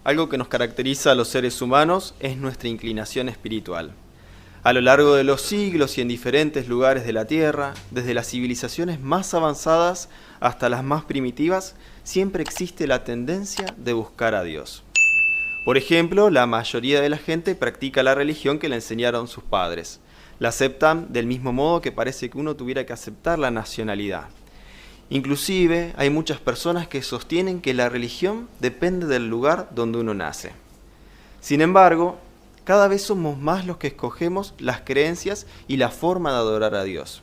algo que nos caracteriza a los seres humanos es nuestra inclinación espiritual. A lo largo de los siglos y en diferentes lugares de la Tierra, desde las civilizaciones más avanzadas hasta las más primitivas, siempre existe la tendencia de buscar a Dios. Por ejemplo, la mayoría de la gente practica la religión que le enseñaron sus padres. La aceptan del mismo modo que parece que uno tuviera que aceptar la nacionalidad. Inclusive, hay muchas personas que sostienen que la religión depende del lugar donde uno nace. Sin embargo, cada vez somos más los que escogemos las creencias y la forma de adorar a Dios.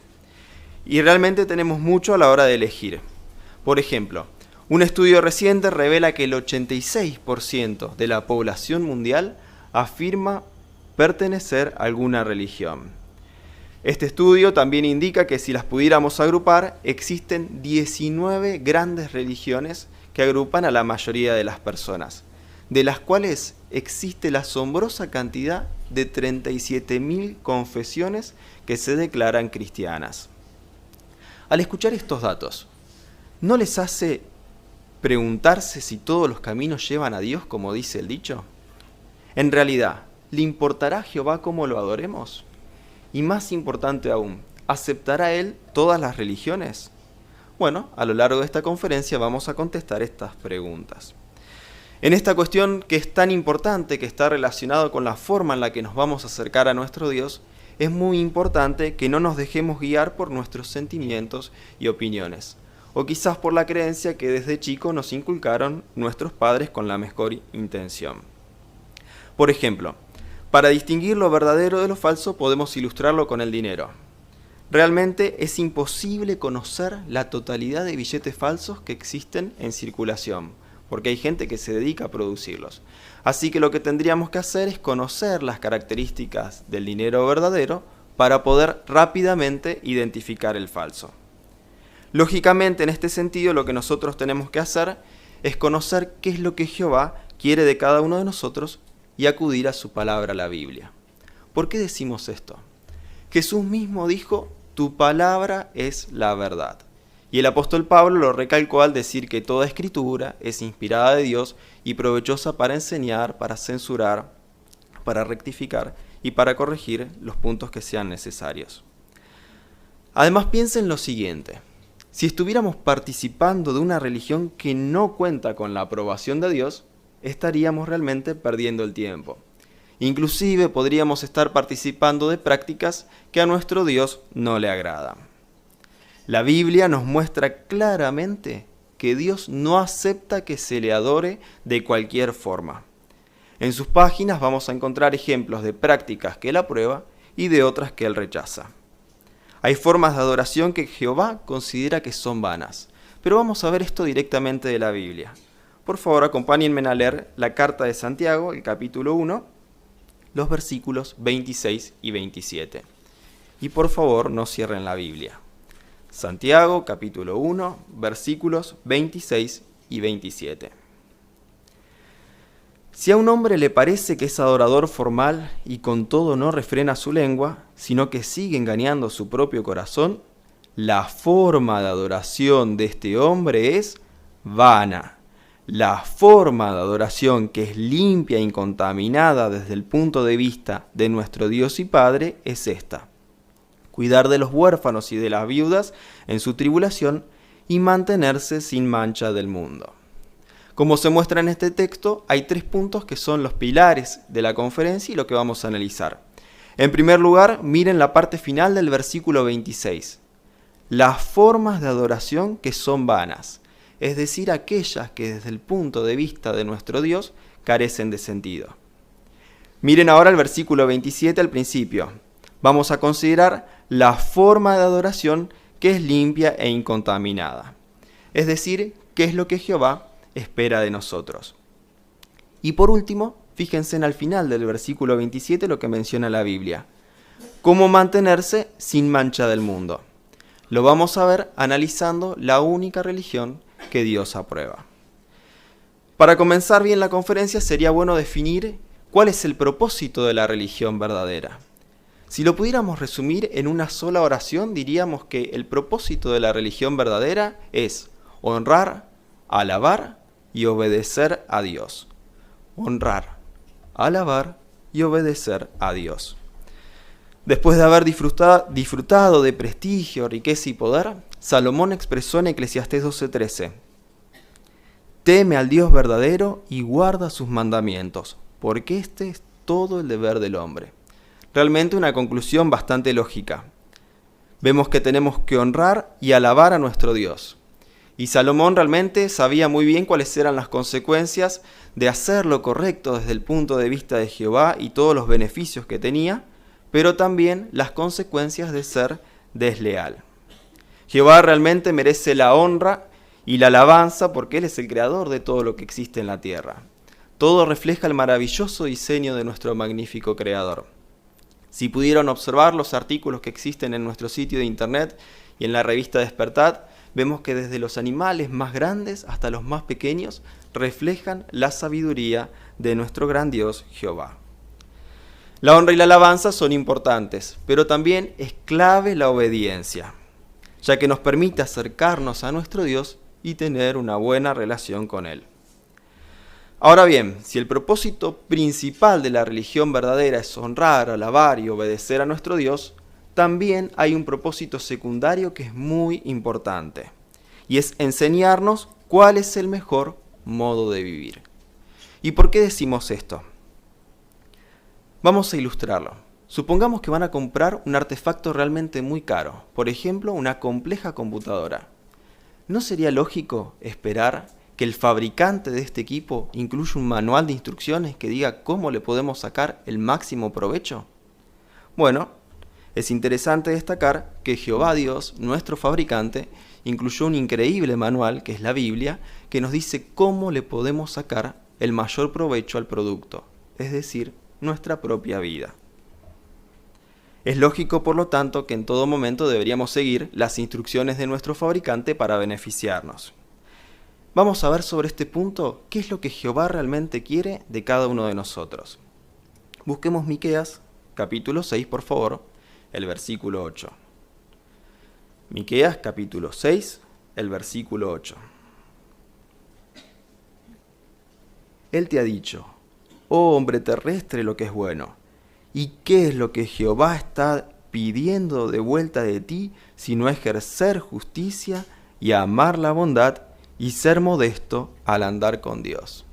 Y realmente tenemos mucho a la hora de elegir. Por ejemplo, un estudio reciente revela que el 86% de la población mundial afirma pertenecer a alguna religión. Este estudio también indica que si las pudiéramos agrupar, existen 19 grandes religiones que agrupan a la mayoría de las personas, de las cuales existe la asombrosa cantidad de 37.000 confesiones que se declaran cristianas. Al escuchar estos datos, ¿no les hace preguntarse si todos los caminos llevan a Dios, como dice el dicho? En realidad, ¿le importará a Jehová cómo lo adoremos? Y más importante aún, ¿aceptará Él todas las religiones? Bueno, a lo largo de esta conferencia vamos a contestar estas preguntas. En esta cuestión que es tan importante, que está relacionado con la forma en la que nos vamos a acercar a nuestro Dios, es muy importante que no nos dejemos guiar por nuestros sentimientos y opiniones, o quizás por la creencia que desde chico nos inculcaron nuestros padres con la mejor intención. Por ejemplo, para distinguir lo verdadero de lo falso podemos ilustrarlo con el dinero. Realmente es imposible conocer la totalidad de billetes falsos que existen en circulación, porque hay gente que se dedica a producirlos. Así que lo que tendríamos que hacer es conocer las características del dinero verdadero para poder rápidamente identificar el falso. Lógicamente, en este sentido, lo que nosotros tenemos que hacer es conocer qué es lo que Jehová quiere de cada uno de nosotros y acudir a su palabra, la Biblia. ¿Por qué decimos esto? Jesús mismo dijo, tu palabra es la verdad. Y el apóstol Pablo lo recalcó al decir que toda escritura es inspirada de Dios y provechosa para enseñar, para censurar, para rectificar y para corregir los puntos que sean necesarios. Además, piensen lo siguiente. Si estuviéramos participando de una religión que no cuenta con la aprobación de Dios, estaríamos realmente perdiendo el tiempo. Inclusive podríamos estar participando de prácticas que a nuestro Dios no le agradan. La Biblia nos muestra claramente que Dios no acepta que se le adore de cualquier forma. En sus páginas vamos a encontrar ejemplos de prácticas que Él aprueba y de otras que Él rechaza. Hay formas de adoración que Jehová considera que son vanas, pero vamos a ver esto directamente de la Biblia. Por favor, acompáñenme a leer la carta de Santiago, el capítulo 1, los versículos 26 y 27. Y por favor, no cierren la Biblia. Santiago, capítulo 1, versículos 26 y 27. Si a un hombre le parece que es adorador formal y con todo no refrena su lengua, sino que sigue engañando su propio corazón, la forma de adoración de este hombre es vana. La forma de adoración que es limpia e incontaminada desde el punto de vista de nuestro Dios y Padre es esta: cuidar de los huérfanos y de las viudas en su tribulación y mantenerse sin mancha del mundo. Como se muestra en este texto, hay 3 puntos que son los pilares de la conferencia y lo que vamos a analizar. En primer lugar, miren la parte final del versículo 26. Las formas de adoración que son vanas, es decir, aquellas que desde el punto de vista de nuestro Dios carecen de sentido. Miren ahora el versículo 27 al principio. Vamos a considerar la forma de adoración que es limpia e incontaminada. Es decir, qué es lo que Jehová espera de nosotros. Y por último, fíjense en al final del versículo 27 lo que menciona la Biblia. Cómo mantenerse sin mancha del mundo. Lo vamos a ver analizando la única religión que Dios aprueba. Para comenzar bien la conferencia sería bueno definir cuál es el propósito de la religión verdadera. Si lo pudiéramos resumir en una sola oración, diríamos que el propósito de la religión verdadera es honrar, alabar y obedecer a Dios. honrar, alabar y obedecer a Dios. Después de haber disfrutado de prestigio, riqueza y poder, Salomón expresó en Eclesiastés 12:13: teme al Dios verdadero y guarda sus mandamientos, porque este es todo el deber del hombre. Realmente una conclusión bastante lógica. Vemos que tenemos que honrar y alabar a nuestro Dios. Y Salomón realmente sabía muy bien cuáles eran las consecuencias de hacer lo correcto desde el punto de vista de Jehová y todos los beneficios que tenía, pero también las consecuencias de ser desleal. Jehová realmente merece la honra y la alabanza porque Él es el creador de todo lo que existe en la tierra. Todo refleja el maravilloso diseño de nuestro magnífico creador. Si pudieron observar los artículos que existen en nuestro sitio de internet y en la revista Despertad, vemos que desde los animales más grandes hasta los más pequeños reflejan la sabiduría de nuestro gran Dios Jehová. La honra y la alabanza son importantes, pero también es clave la obediencia, ya que nos permite acercarnos a nuestro Dios y tener una buena relación con Él. Ahora bien, si el propósito principal de la religión verdadera es honrar, alabar y obedecer a nuestro Dios, también hay un propósito secundario que es muy importante, y es enseñarnos cuál es el mejor modo de vivir. ¿Y por qué decimos esto? Vamos a ilustrarlo. Supongamos que van a comprar un artefacto realmente muy caro, por ejemplo, una compleja computadora. ¿No sería lógico esperar que el fabricante de este equipo incluya un manual de instrucciones que diga cómo le podemos sacar el máximo provecho? Bueno, es interesante destacar que Jehová Dios, nuestro fabricante, incluyó un increíble manual, que es la Biblia, que nos dice cómo le podemos sacar el mayor provecho al producto, es decir, nuestra propia vida. Es lógico, por lo tanto, que en todo momento deberíamos seguir las instrucciones de nuestro fabricante para beneficiarnos. Vamos a ver sobre este punto qué es lo que Jehová realmente quiere de cada uno de nosotros. Busquemos Miqueas, capítulo 6, por favor, el versículo 8. Miqueas, capítulo 6, el versículo 8. Él te ha dicho: oh hombre terrestre, lo que es bueno. ¿Y qué es lo que Jehová está pidiendo de vuelta de ti, sino ejercer justicia y amar la bondad y ser modesto al andar con Dios?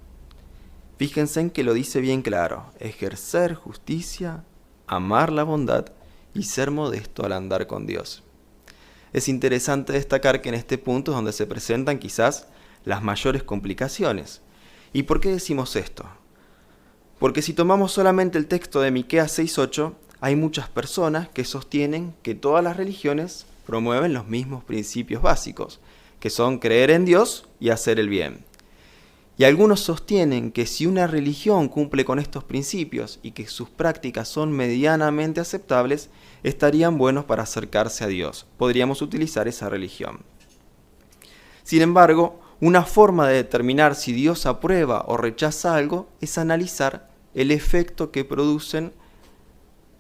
Fíjense en que lo dice bien claro: ejercer justicia, amar la bondad y ser modesto al andar con Dios. Es interesante destacar que en este punto es donde se presentan quizás las mayores complicaciones. ¿Y por qué decimos esto? Porque si tomamos solamente el texto de Miqueas 6:8, hay muchas personas que sostienen que todas las religiones promueven los mismos principios básicos, que son creer en Dios y hacer el bien. Y algunos sostienen que si una religión cumple con estos principios y que sus prácticas son medianamente aceptables, estarían buenos para acercarse a Dios. Podríamos utilizar esa religión. Sin embargo, una forma de determinar si Dios aprueba o rechaza algo es analizar el efecto que producen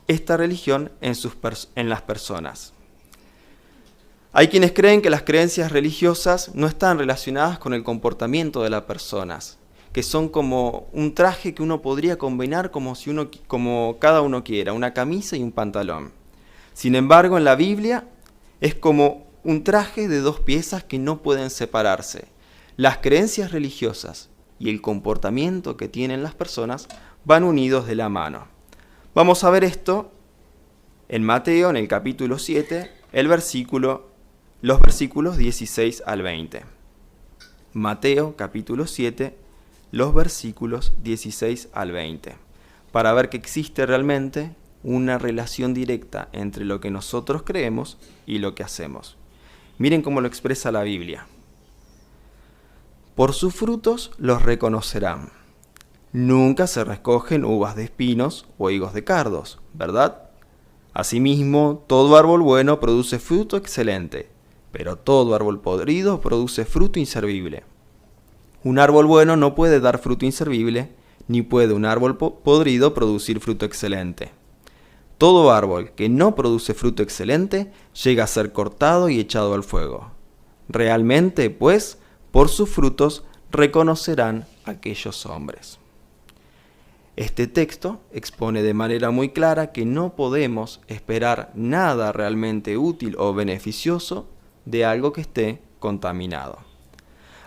esta religión en las personas. Hay quienes creen que las creencias religiosas no están relacionadas con el comportamiento de las personas, que son como un traje que uno podría combinar como cada uno quiera, una camisa y un pantalón. Sin embargo, en la Biblia es como un traje de dos piezas que no pueden separarse. Las creencias religiosas y el comportamiento que tienen las personas van unidos de la mano. Vamos a ver esto en Mateo, en el capítulo 7, los versículos 16 al 20. Mateo, capítulo 7, los versículos 16 al 20. Para ver que existe realmente una relación directa entre lo que nosotros creemos y lo que hacemos. Miren cómo lo expresa la Biblia. Por sus frutos los reconocerán. Nunca se recogen uvas de espinos o higos de cardos, ¿verdad? Asimismo, todo árbol bueno produce fruto excelente, pero todo árbol podrido produce fruto inservible. Un árbol bueno no puede dar fruto inservible, ni puede un árbol podrido producir fruto excelente. Todo árbol que no produce fruto excelente llega a ser cortado y echado al fuego. Realmente, pues, por sus frutos reconocerán aquellos hombres. Este texto expone de manera muy clara que no podemos esperar nada realmente útil o beneficioso de algo que esté contaminado.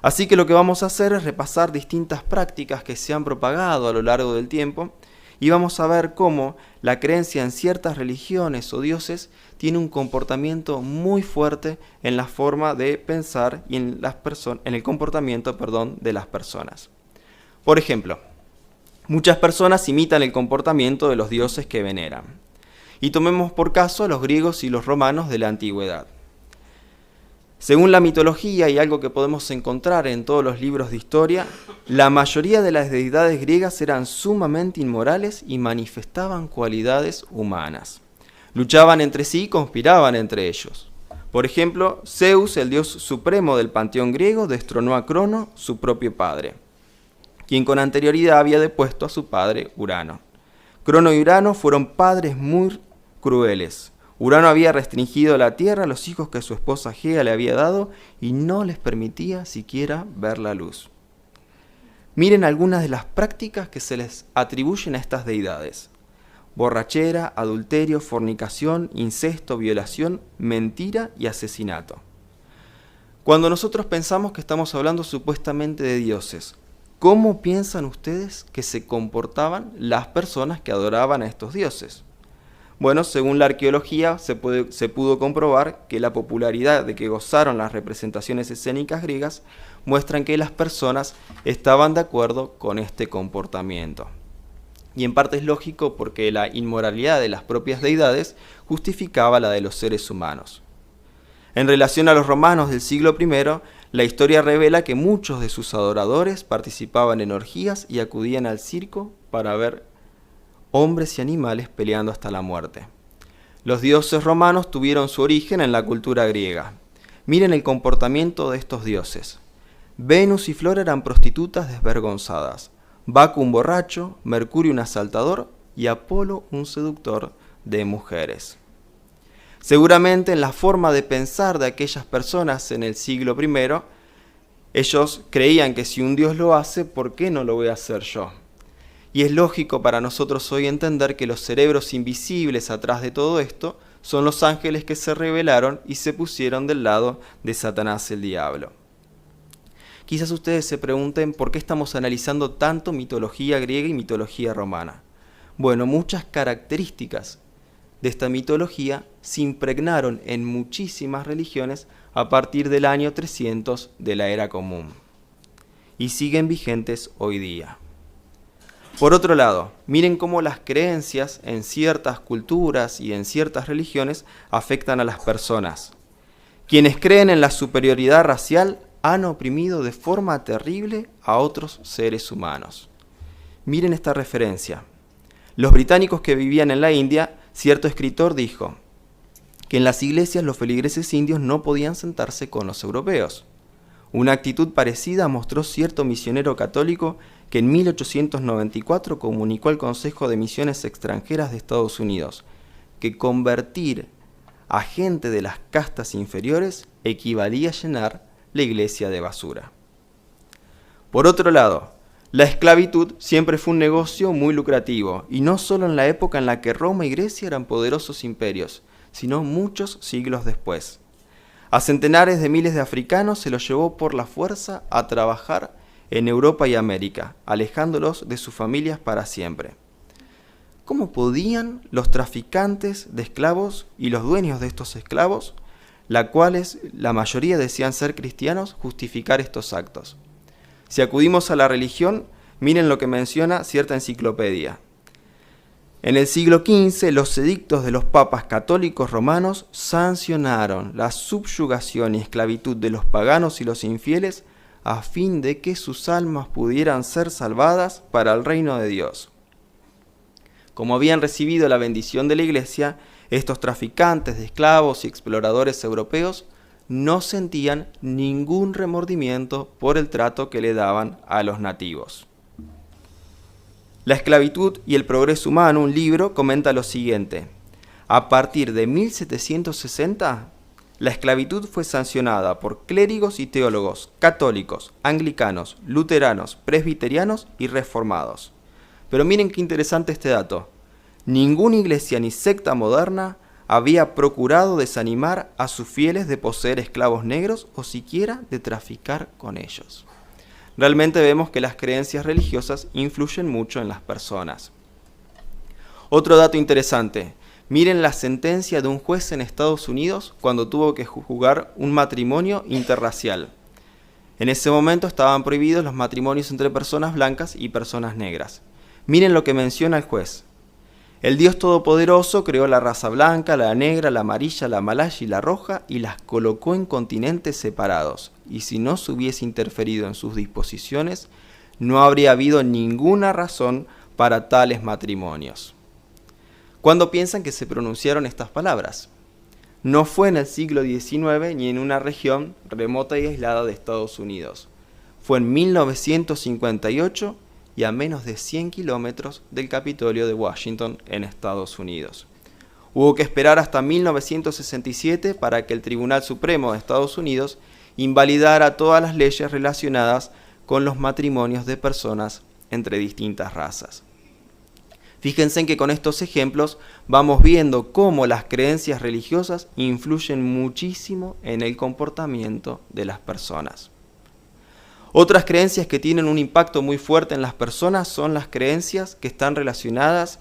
Así que lo que vamos a hacer es repasar distintas prácticas que se han propagado a lo largo del tiempo y vamos a ver cómo la creencia en ciertas religiones o dioses tiene un comportamiento muy fuerte en la forma de pensar y en el comportamiento, de las personas. Por ejemplo, muchas personas imitan el comportamiento de los dioses que veneran. Y tomemos por caso a los griegos y los romanos de la antigüedad. Según la mitología y algo que podemos encontrar en todos los libros de historia, la mayoría de las deidades griegas eran sumamente inmorales y manifestaban cualidades humanas. Luchaban entre sí y conspiraban entre ellos. Por ejemplo, Zeus, el dios supremo del panteón griego, destronó a Crono, su propio padre, quien con anterioridad había depuesto a su padre Urano. Crono y Urano fueron padres muy crueles. Urano había restringido la tierra a los hijos que su esposa Gea le había dado y no les permitía siquiera ver la luz. Miren algunas de las prácticas que se les atribuyen a estas deidades: borrachera, adulterio, fornicación, incesto, violación, mentira y asesinato. Cuando nosotros pensamos que estamos hablando supuestamente de dioses, ¿cómo piensan ustedes que se comportaban las personas que adoraban a estos dioses? Bueno, según la arqueología se pudo comprobar que la popularidad de que gozaron las representaciones escénicas griegas muestran que las personas estaban de acuerdo con este comportamiento. Y en parte es lógico porque la inmoralidad de las propias deidades justificaba la de los seres humanos. En relación a los romanos del siglo I, la historia revela que muchos de sus adoradores participaban en orgías y acudían al circo para ver hombres y animales peleando hasta la muerte. Los dioses romanos tuvieron su origen en la cultura griega. Miren el comportamiento de estos dioses. Venus y Flora eran prostitutas desvergonzadas, Baco un borracho, Mercurio un asaltador y Apolo un seductor de mujeres. Seguramente en la forma de pensar de aquellas personas en el siglo I, ellos creían que si un dios lo hace, ¿por qué no lo voy a hacer yo? Y es lógico para nosotros hoy entender que los cerebros invisibles atrás de todo esto son los ángeles que se rebelaron y se pusieron del lado de Satanás el diablo. Quizás ustedes se pregunten por qué estamos analizando tanto mitología griega y mitología romana. Bueno, muchas características de esta mitología se impregnaron en muchísimas religiones a partir del año 300 de la Era Común y siguen vigentes hoy día. Por otro lado, miren cómo las creencias en ciertas culturas y en ciertas religiones afectan a las personas. Quienes creen en la superioridad racial han oprimido de forma terrible a otros seres humanos. Miren esta referencia. Los británicos que vivían en la India, cierto escritor dijo que en las iglesias los feligreses indios no podían sentarse con los europeos. Una actitud parecida mostró cierto misionero católico que en 1894 comunicó al Consejo de Misiones Extranjeras de Estados Unidos que convertir a gente de las castas inferiores equivalía a llenar la iglesia de basura. Por otro lado, la esclavitud siempre fue un negocio muy lucrativo, y no solo en la época en la que Roma y Grecia eran poderosos imperios, sino muchos siglos después. A centenares de miles de africanos se los llevó por la fuerza a trabajar en Europa y América, alejándolos de sus familias para siempre. ¿Cómo podían los traficantes de esclavos y los dueños de estos esclavos, la cuales la mayoría decían ser cristianos, justificar estos actos? Si acudimos a la religión, miren lo que menciona cierta enciclopedia. En el siglo XV, los edictos de los papas católicos romanos sancionaron la subyugación y esclavitud de los paganos y los infieles a fin de que sus almas pudieran ser salvadas para el reino de Dios. Como habían recibido la bendición de la Iglesia, estos traficantes de esclavos y exploradores europeos no sentían ningún remordimiento por el trato que le daban a los nativos. La esclavitud y el progreso humano, un libro, comenta lo siguiente. A partir de 1760, la esclavitud fue sancionada por clérigos y teólogos católicos, anglicanos, luteranos, presbiterianos y reformados. Pero miren qué interesante este dato. Ninguna iglesia ni secta moderna había procurado desanimar a sus fieles de poseer esclavos negros o siquiera de traficar con ellos. Realmente vemos que las creencias religiosas influyen mucho en las personas. Otro dato interesante. Miren la sentencia de un juez en Estados Unidos cuando tuvo que juzgar un matrimonio interracial. En ese momento estaban prohibidos los matrimonios entre personas blancas y personas negras. Miren lo que menciona el juez. El Dios Todopoderoso creó la raza blanca, la negra, la amarilla, la malaya y la roja y las colocó en continentes separados. Y si no se hubiese interferido en sus disposiciones, no habría habido ninguna razón para tales matrimonios. ¿Cuándo piensan que se pronunciaron estas palabras? No fue en el siglo XIX ni en una región remota y aislada de Estados Unidos. Fue en 1958 y a menos de 100 kilómetros del Capitolio de Washington en Estados Unidos. Hubo que esperar hasta 1967 para que el Tribunal Supremo de Estados Unidos invalidara todas las leyes relacionadas con los matrimonios de personas entre distintas razas. Fíjense en que con estos ejemplos vamos viendo cómo las creencias religiosas influyen muchísimo en el comportamiento de las personas. Otras creencias que tienen un impacto muy fuerte en las personas son las creencias que están relacionadas,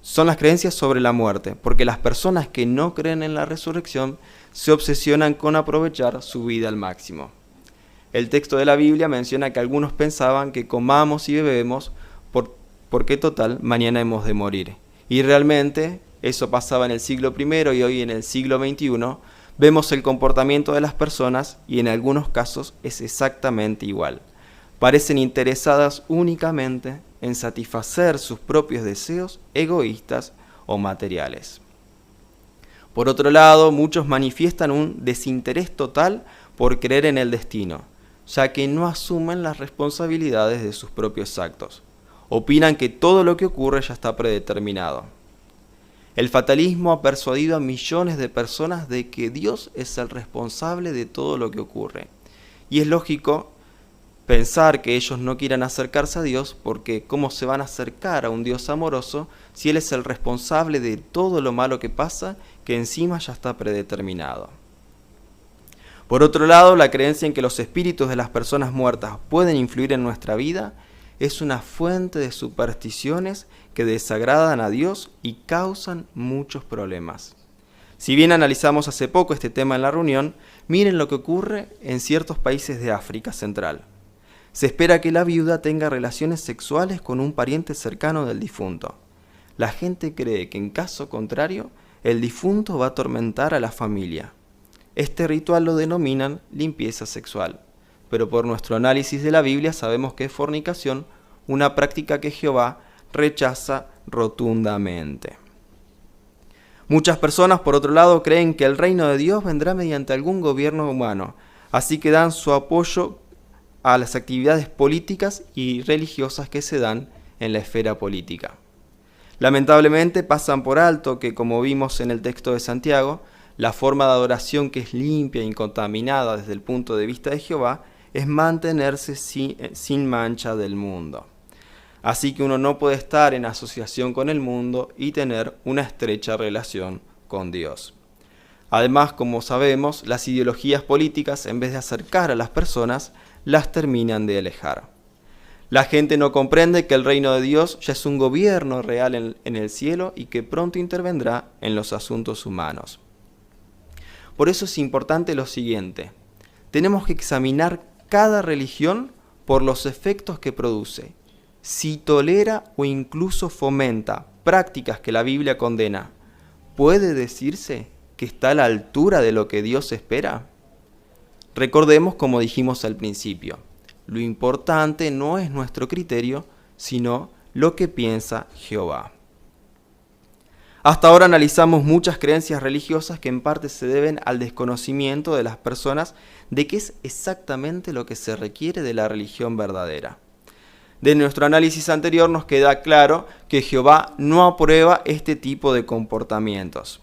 son las creencias sobre la muerte, porque las personas que no creen en la resurrección se obsesionan con aprovechar su vida al máximo. El texto de la Biblia menciona que algunos pensaban que comamos y bebemos porque total, mañana hemos de morir. Y realmente eso pasaba en el siglo I y hoy en el siglo XXI vemos el comportamiento de las personas y en algunos casos es exactamente igual. Parecen interesadas únicamente en satisfacer sus propios deseos egoístas o materiales. Por otro lado, muchos manifiestan un desinterés total por creer en el destino, ya que no asumen las responsabilidades de sus propios actos. Opinan que todo lo que ocurre ya está predeterminado. El fatalismo ha persuadido a millones de personas de que Dios es el responsable de todo lo que ocurre. Y es lógico pensar que ellos no quieran acercarse a Dios porque ¿cómo se van a acercar a un Dios amoroso si Él es el responsable de todo lo malo que pasa, que encima ya está predeterminado? Por otro lado, la creencia en que los espíritus de las personas muertas pueden influir en nuestra vida es una fuente de supersticiones que desagradan a Dios y causan muchos problemas. Si bien analizamos hace poco este tema en la reunión, miren lo que ocurre en ciertos países de África Central. Se espera que la viuda tenga relaciones sexuales con un pariente cercano del difunto. La gente cree que en caso contrario, el difunto va a atormentar a la familia. Este ritual lo denominan limpieza sexual. Pero por nuestro análisis de la Biblia sabemos que es fornicación, una práctica que Jehová rechaza rotundamente. Muchas personas, por otro lado, creen que el reino de Dios vendrá mediante algún gobierno humano, así que dan su apoyo a las actividades políticas y religiosas que se dan en la esfera política. Lamentablemente pasan por alto que, como vimos en el texto de Santiago, la forma de adoración que es limpia e incontaminada desde el punto de vista de Jehová es mantenerse sin mancha del mundo. Así que uno no puede estar en asociación con el mundo y tener una estrecha relación con Dios. Además, como sabemos, las ideologías políticas, en vez de acercar a las personas, las terminan de alejar. La gente no comprende que el reino de Dios ya es un gobierno real en el cielo y que pronto intervendrá en los asuntos humanos. Por eso es importante lo siguiente: tenemos que examinar cada religión por los efectos que produce. Si tolera o incluso fomenta prácticas que la Biblia condena, ¿puede decirse que está a la altura de lo que Dios espera? Recordemos, como dijimos al principio, lo importante no es nuestro criterio, sino lo que piensa Jehová. Hasta ahora analizamos muchas creencias religiosas que en parte se deben al desconocimiento de las personas de qué es exactamente lo que se requiere de la religión verdadera. De nuestro análisis anterior nos queda claro que Jehová no aprueba este tipo de comportamientos.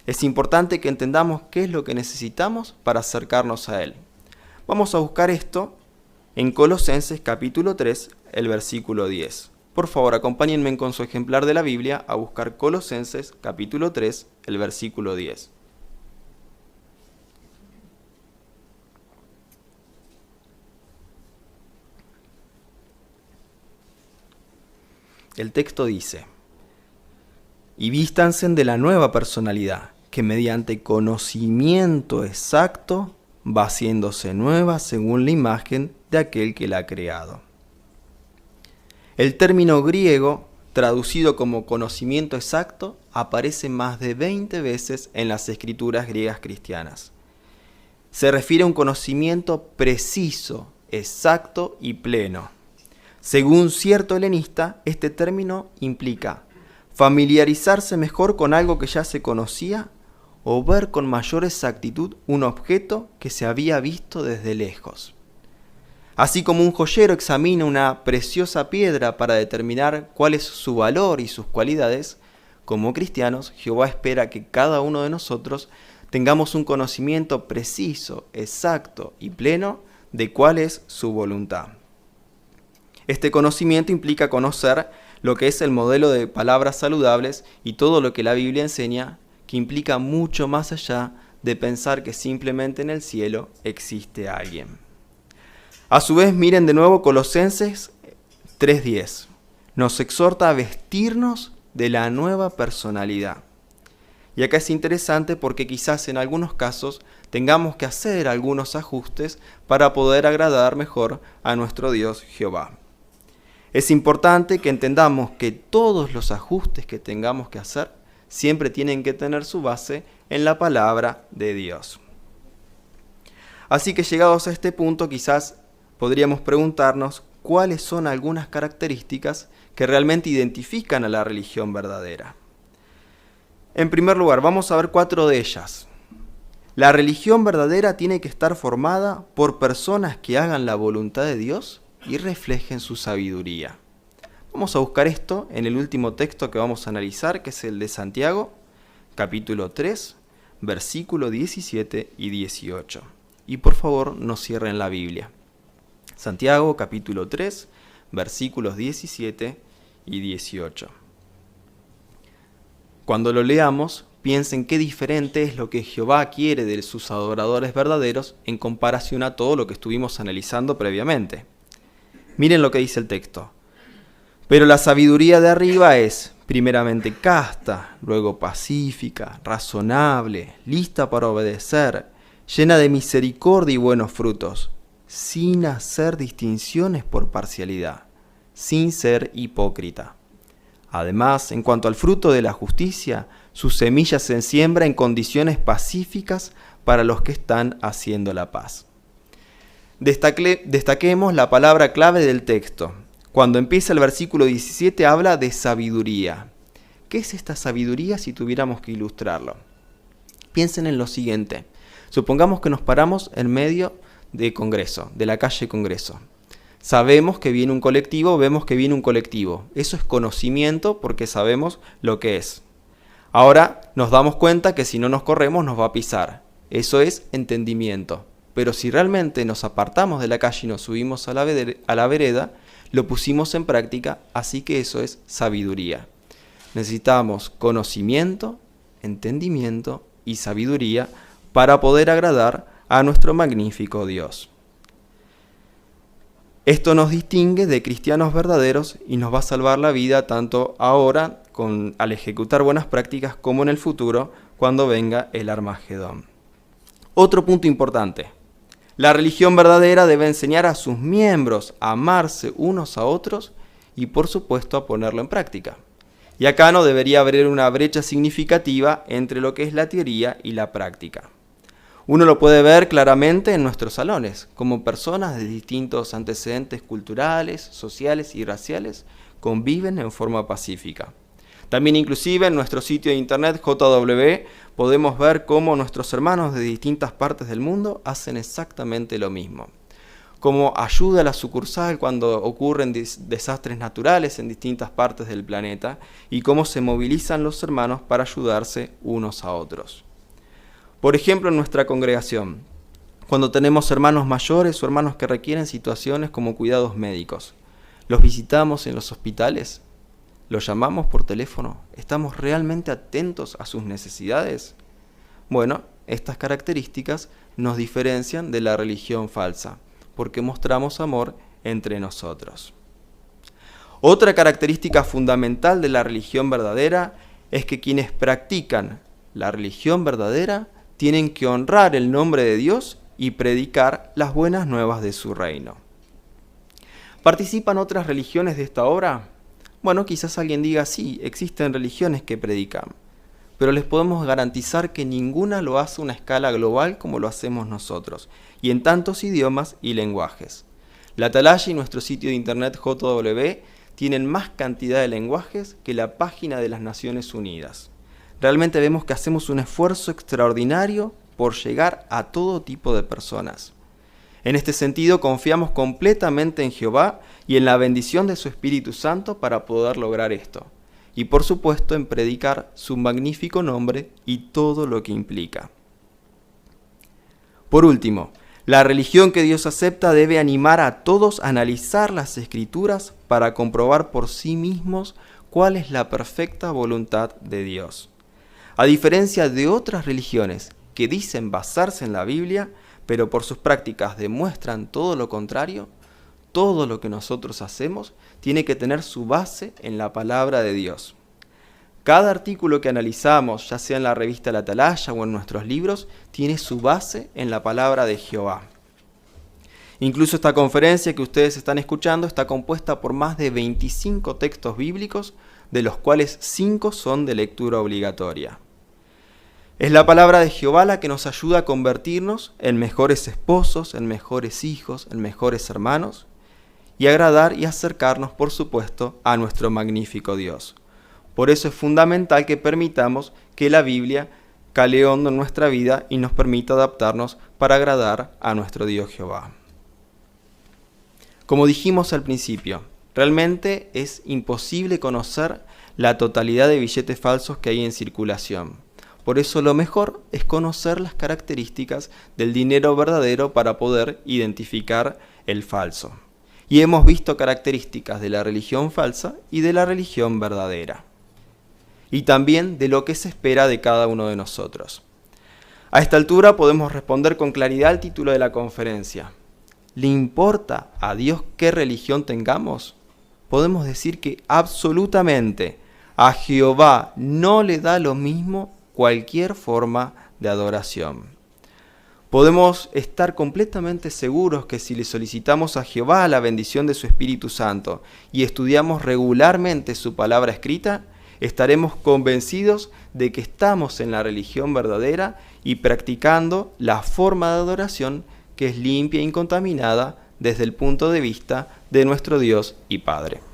Es importante que entendamos qué es lo que necesitamos para acercarnos a Él. Vamos a buscar esto en Colosenses capítulo 3, el versículo 10. Por favor, acompáñenme con su ejemplar de la Biblia a buscar Colosenses capítulo 3, el versículo 10. El texto dice: y vístanse de la nueva personalidad, que mediante conocimiento exacto va haciéndose nueva según la imagen de aquel que la ha creado. El término griego, traducido como conocimiento exacto, aparece más de 20 veces en las escrituras griegas cristianas. Se refiere a un conocimiento preciso, exacto y pleno. Según cierto helenista, este término implica familiarizarse mejor con algo que ya se conocía o ver con mayor exactitud un objeto que se había visto desde lejos. Así como un joyero examina una preciosa piedra para determinar cuál es su valor y sus cualidades, como cristianos, Jehová espera que cada uno de nosotros tengamos un conocimiento preciso, exacto y pleno de cuál es su voluntad. Este conocimiento implica conocer lo que es el modelo de palabras saludables y todo lo que la Biblia enseña, que implica mucho más allá de pensar que simplemente en el cielo existe alguien. A su vez, miren de nuevo Colosenses 3:10. Nos exhorta a vestirnos de la nueva personalidad. Y acá es interesante porque quizás en algunos casos tengamos que hacer algunos ajustes para poder agradar mejor a nuestro Dios Jehová. Es importante que entendamos que todos los ajustes que tengamos que hacer siempre tienen que tener su base en la palabra de Dios. Así que llegados a este punto, quizás podríamos preguntarnos cuáles son algunas características que realmente identifican a la religión verdadera. En primer lugar, vamos a ver 4 de ellas. La religión verdadera tiene que estar formada por personas que hagan la voluntad de Dios y reflejen su sabiduría. Vamos a buscar esto en el último texto que vamos a analizar, que es el de Santiago, capítulo 3, versículo 17 y 18. Y por favor, no cierren la Biblia. Santiago, capítulo 3, versículos 17 y 18. Cuando lo leamos, piensen qué diferente es lo que Jehová quiere de sus adoradores verdaderos en comparación a todo lo que estuvimos analizando previamente. Miren lo que dice el texto. Pero la sabiduría de arriba es, primeramente, casta, luego pacífica, razonable, lista para obedecer, llena de misericordia y buenos frutos, sin hacer distinciones por parcialidad, sin ser hipócrita. Además, en cuanto al fruto de la justicia, su semilla se siembra en condiciones pacíficas para los que están haciendo la paz. Destaquemos la palabra clave del texto. Cuando empieza el versículo 17 habla de sabiduría. ¿Qué es esta sabiduría si tuviéramos que ilustrarlo? Piensen en lo siguiente. Supongamos que nos paramos en medio de Congreso, de la calle Congreso. Sabemos que viene un colectivo, vemos que viene un colectivo. Eso es conocimiento porque sabemos lo que es. Ahora nos damos cuenta que si no nos corremos nos va a pisar. Eso es entendimiento. Pero si realmente nos apartamos de la calle y nos subimos a la vereda, lo pusimos en práctica, así que eso es sabiduría. Necesitamos conocimiento, entendimiento y sabiduría para poder agradar a nuestro magnífico Dios. Esto nos distingue de cristianos verdaderos y nos va a salvar la vida tanto ahora al ejecutar buenas prácticas como en el futuro cuando venga el Armagedón. Otro punto importante. La religión verdadera debe enseñar a sus miembros a amarse unos a otros y por supuesto a ponerlo en práctica. Y acá no debería haber una brecha significativa entre lo que es la teoría y la práctica. Uno lo puede ver claramente en nuestros salones, como personas de distintos antecedentes culturales, sociales y raciales conviven en forma pacífica. También inclusive en nuestro sitio de internet JW podemos ver cómo nuestros hermanos de distintas partes del mundo hacen exactamente lo mismo. Cómo ayuda a la sucursal cuando ocurren desastres naturales en distintas partes del planeta y cómo se movilizan los hermanos para ayudarse unos a otros. Por ejemplo, en nuestra congregación, Cuando tenemos hermanos mayores o hermanos que requieren situaciones como cuidados médicos, ¿los visitamos en los hospitales? ¿Los llamamos por teléfono? ¿Estamos realmente atentos a sus necesidades? Bueno, estas características nos diferencian de la religión falsa, porque mostramos amor entre nosotros. Otra característica fundamental de la religión verdadera es que quienes practican la religión verdadera tienen que honrar el nombre de Dios y predicar las buenas nuevas de su reino. ¿Participan otras religiones de esta obra? Bueno, quizás alguien diga, sí, existen religiones que predican, pero les podemos garantizar que ninguna lo hace a una escala global como lo hacemos nosotros, y en tantos idiomas y lenguajes. La Atalaya y nuestro sitio de internet JW tienen más cantidad de lenguajes que la página de las Naciones Unidas. Realmente vemos que hacemos un esfuerzo extraordinario por llegar a todo tipo de personas. En este sentido, confiamos completamente en Jehová y en la bendición de su Espíritu Santo para poder lograr esto. Y por supuesto en predicar su magnífico nombre y todo lo que implica. Por último, la religión que Dios acepta debe animar a todos a analizar las Escrituras para comprobar por sí mismos cuál es la perfecta voluntad de Dios. A diferencia de otras religiones que dicen basarse en la Biblia, pero por sus prácticas demuestran todo lo contrario, todo lo que nosotros hacemos tiene que tener su base en la palabra de Dios. Cada artículo que analizamos, ya sea en la revista La Atalaya o en nuestros libros, tiene su base en la palabra de Jehová. Incluso esta conferencia que ustedes están escuchando está compuesta por más de 25 textos bíblicos, de los cuales 5 son de lectura obligatoria. Es la palabra de Jehová la que nos ayuda a convertirnos en mejores esposos, en mejores hijos, en mejores hermanos, y agradar y acercarnos, por supuesto, a nuestro magnífico Dios. Por eso es fundamental que permitamos que la Biblia cale hondo en nuestra vida y nos permita adaptarnos para agradar a nuestro Dios Jehová. Como dijimos al principio, realmente es imposible conocer la totalidad de billetes falsos que hay en circulación. Por eso lo mejor es conocer las características del dinero verdadero para poder identificar el falso. Y hemos visto características de la religión falsa y de la religión verdadera. Y también de lo que se espera de cada uno de nosotros. A esta altura podemos responder con claridad al título de la conferencia. ¿Le importa a Dios qué religión tengamos? Podemos decir que absolutamente a Jehová no le da lo mismo cualquier forma de adoración. Podemos estar completamente seguros que si le solicitamos a Jehová la bendición de su Espíritu Santo y estudiamos regularmente su palabra escrita, estaremos convencidos de que estamos en la religión verdadera y practicando la forma de adoración que es limpia e incontaminada desde el punto de vista de nuestro Dios y Padre.